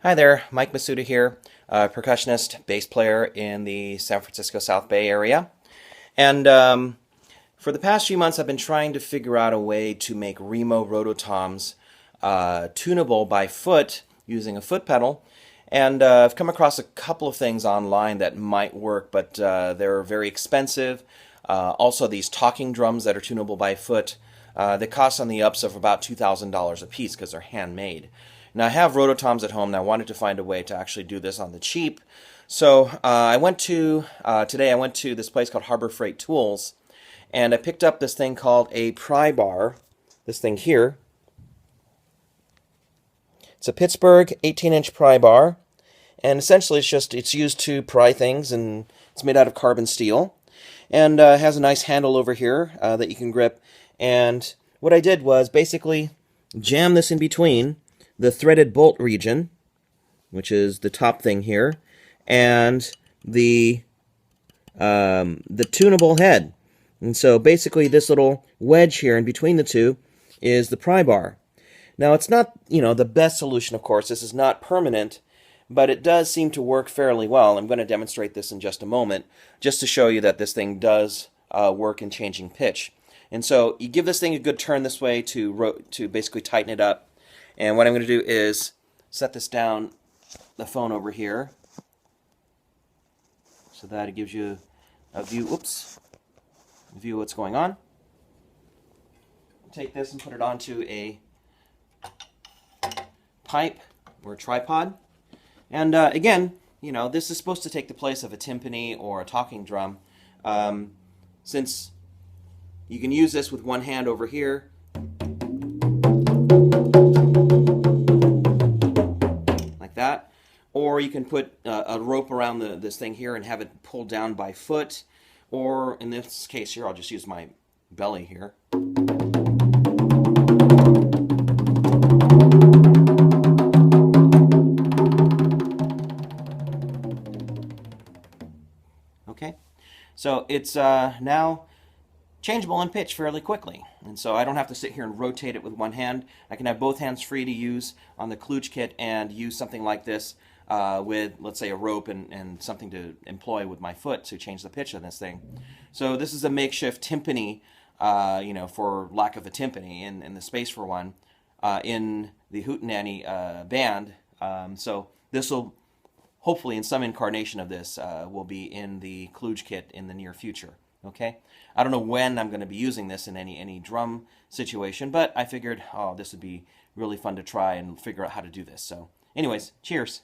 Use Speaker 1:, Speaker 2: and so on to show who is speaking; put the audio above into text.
Speaker 1: Hi there, Mike Masuda here, percussionist, bass player in the San Francisco South Bay area. And for the past few months, I've been trying to figure out a way to make Remo Roto-Toms tunable by foot using a foot pedal. And I've come across a couple of things online that might work, but they're very expensive. Also, these talking drums that are tunable by foot, they cost on the ups of about $2,000 a piece because they're handmade. Now, I have Roto-Toms at home, and I wanted to find a way to actually do this on the cheap. So today I went to this place called Harbor Freight Tools, and I picked up this thing called a pry bar, this thing here. It's a Pittsburgh 18-inch pry bar, and essentially it's used to pry things, and it's made out of carbon steel, and has a nice handle over here that you can grip. And what I did was basically jam this in between the threaded bolt region, which is the top thing here, and the tunable head. And so basically this little wedge here in between the two is the pry bar. Now it's not, the best solution, of course. This is not permanent, but it does seem to work fairly well. I'm going to demonstrate this in just a moment, just to show you that this thing does work in changing pitch. And so you give this thing a good turn this way to basically tighten it up. And what I'm going to do is set this down, the phone over here, so that it gives you a view, a view of what's going on. Take this and put it onto a pipe or a tripod. And again, this is supposed to take the place of a timpani or a talking drum. Since you can use this with one hand over here, that, or you can put a rope around this thing here and have it pulled down by foot, or in this case here, I'll just use my belly here. Okay, so it's now changeable in pitch fairly quickly, and so I don't have to sit here and rotate it with one hand. I can have both hands free to use on the kludge kit and use something like this with, let's say, a rope and something to employ with my foot to change the pitch of this thing. So this is a makeshift timpani, for lack of a timpani in the space for one, in the Hootenanny band. So this will, hopefully in some incarnation of this, will be in the kludge kit in the near future. Okay, I don't know when I'm going to be using this in any drum situation, but I figured, this would be really fun to try and figure out how to do this. So anyways, cheers.